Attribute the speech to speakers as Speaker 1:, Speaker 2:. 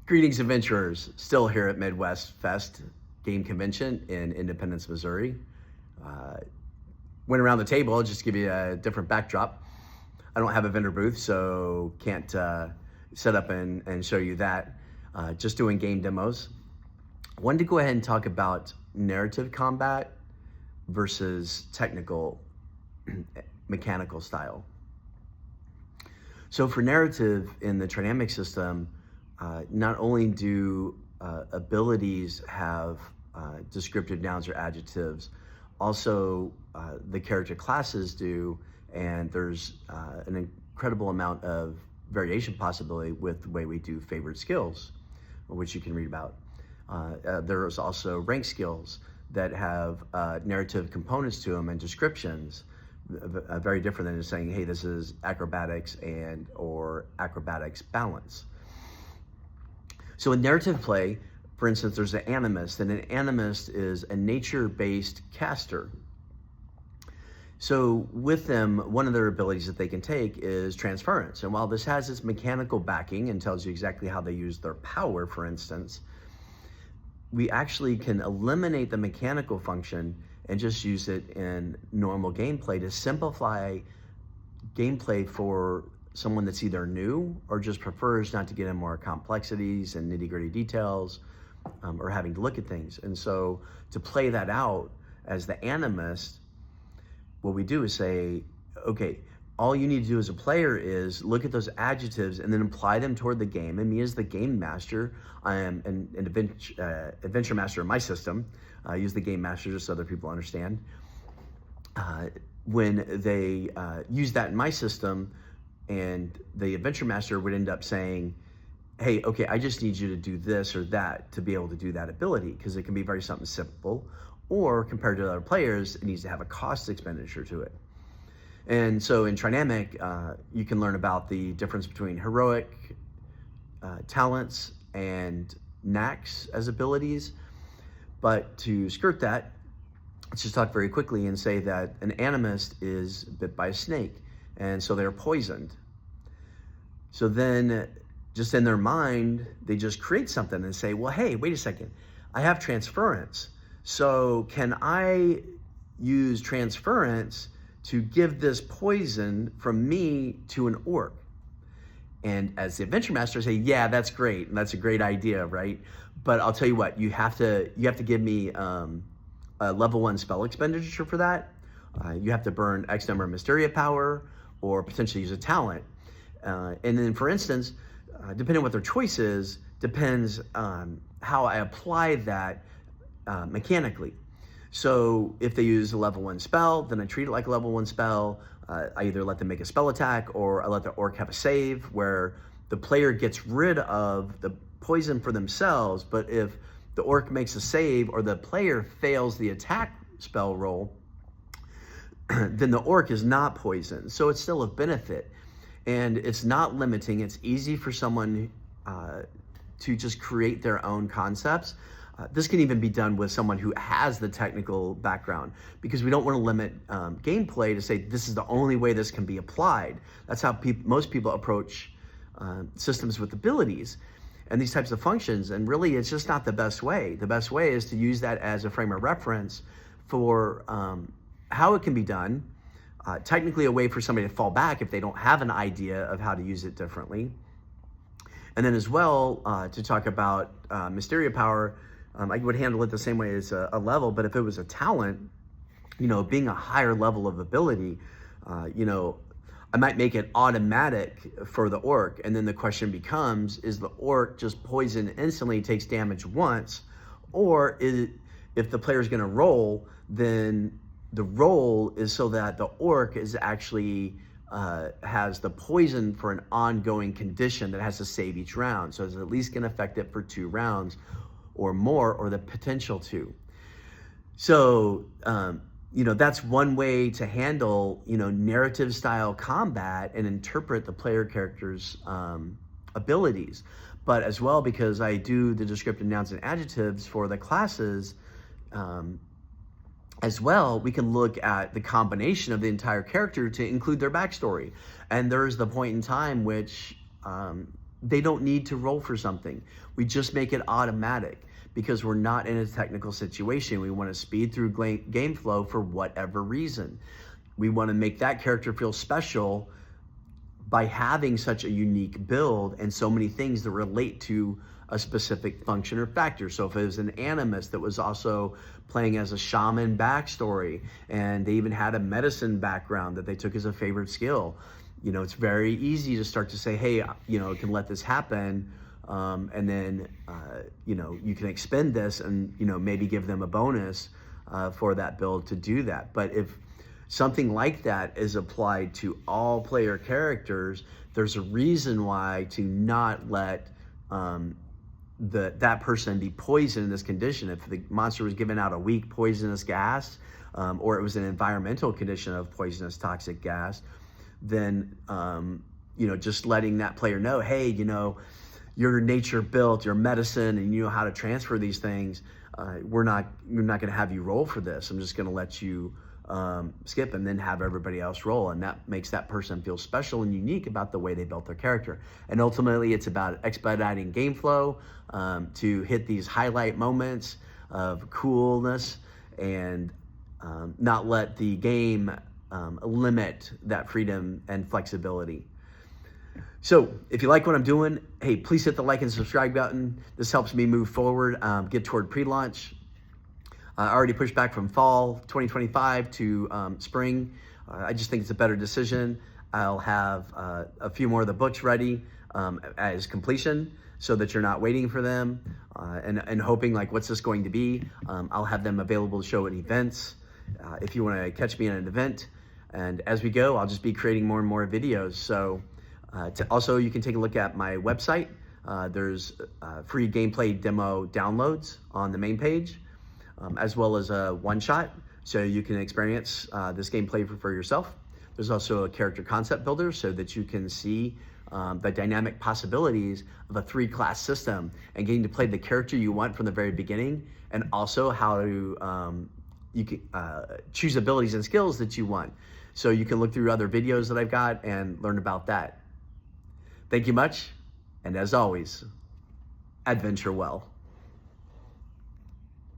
Speaker 1: Greetings, adventurers. Still here at Midwest Fest Game Convention in Independence, Missouri. Went around the table, just to give you a different backdrop. I don't have a vendor booth, so can't set up and show you that. Just doing game demos. Wanted to go ahead and talk about narrative combat versus technical mechanical style. So for narrative in the Trinamic system, not only do abilities have descriptive nouns or adjectives, also the character classes do, and there's an incredible amount of variation possibility with the way we do favored skills, which you can read about. There's also rank skills that have narrative components to them and descriptions, very different than just saying, hey, this is acrobatics or acrobatics balance. So in narrative play, for instance, there's an animist, and an animist is a nature-based caster. So with them, one of their abilities that they can take is transference. And while this has its mechanical backing and tells you exactly how they use their power, for instance, we actually can eliminate the mechanical function and just use it in normal gameplay to simplify gameplay for someone that's either new or just prefers not to get in more complexities and nitty-gritty details or having to look at things. And so to play that out as the animist, what we do is say, okay, all you need to do as a player is look at those adjectives and then apply them toward the game. And me as the game master, I am an adventure master in my system. I use the game master just so other people understand. When they use that in my system, and the adventure master would end up saying, hey, okay, I just need you to do this or that to be able to do that ability, because it can be very something simple, or compared to other players, it needs to have a cost expenditure to it. And so in Trinamic, you can learn about the difference between heroic talents and knacks as abilities. But to skirt that, let's just talk very quickly and say that an animist is bit by a snake, and so they're poisoned. So then just in their mind, they just create something and say, well, hey, wait a second, I have transference. So can I use transference to give this poison from me to an orc? And as the adventure master say, yeah, that's great. And that's a great idea, right? But I'll tell you what, you have to give me a level 1 spell expenditure for that. You have to burn X number of Mysteria power or potentially use a talent. And then for instance, depending on what their choice is, depends on how I apply that mechanically. So if they use a level 1 spell, then I treat it like a level 1 spell. I either let them make a spell attack or I let the orc have a save where the player gets rid of the poison for themselves. But if the orc makes a save or the player fails the attack spell roll, then the orc is not poisoned. So it's still a benefit. And it's not limiting. It's easy for someone to just create their own concepts. This can even be done with someone who has the technical background, because we don't want to limit gameplay to say this is the only way this can be applied. That's how most people approach systems with abilities and these types of functions. And really, it's just not the best way. The best way is to use that as a frame of reference for how it can be done. Technically a way for somebody to fall back if they don't have an idea of how to use it differently. And then as well, to talk about Mysteria power, I would handle it the same way as a level, but if it was a talent, being a higher level of ability, I might make it automatic for the orc. And then the question becomes, is the orc just poisoned instantly, takes damage once? Or if the player's gonna roll, then the roll is so that the orc is actually has the poison for an ongoing condition that has to save each round. So it's at least gonna affect it for 2 rounds or more, or the potential to. So, that's one way to handle, narrative style combat and interpret the player character's abilities. But as well, because I do the descriptive nouns and adjectives for the classes, as well, we can look at the combination of the entire character to include their backstory. And there's the point in time which they don't need to roll for something. We just make it automatic because we're not in a technical situation. We want to speed through game flow for whatever reason. We want to make that character feel special by having such a unique build and so many things that relate to a specific function or factor. So if it was an animist that was also playing as a shaman backstory, and they even had a medicine background that they took as a favorite skill, you know, it's very easy to start to say, hey, you know, can let this happen. And then, you know, you can expend this and, you know, maybe give them a bonus for that build to do that. But if something like that is applied to all player characters, there's a reason why to not let that person be poisoned in this condition. If the monster was given out a weak poisonous gas, or it was an environmental condition of poisonous toxic gas, then you know, just letting that player know, hey, you know, you're nature built, you're medicine, and you know how to transfer these things. We're not going to have you roll for this. I'm just going to let you skip and then have everybody else roll, and that makes that person feel special and unique about the way they built their character. And ultimately, it's about expediting game flow to hit these highlight moments of coolness and not let the game limit that freedom and flexibility. So if you like what I'm doing, hey, please hit the like and subscribe button. This helps me move forward, get toward pre-launch. I already pushed back from fall 2025 to spring. I just think it's a better decision. I'll have a few more of the books ready as completion so that you're not waiting for them and hoping like, what's this going to be? I'll have them available to show at events if you want to catch me at an event. And as we go, I'll just be creating more and more videos. So also, you can take a look at my website. There's free gameplay demo downloads on the main page, as well as a one-shot, so you can experience this gameplay for yourself. There's also a character concept builder so that you can see the dynamic possibilities of a 3-class system and getting to play the character you want from the very beginning, and also how to you can choose abilities and skills that you want. So you can look through other videos that I've got and learn about that. Thank you much, and as always, adventure well.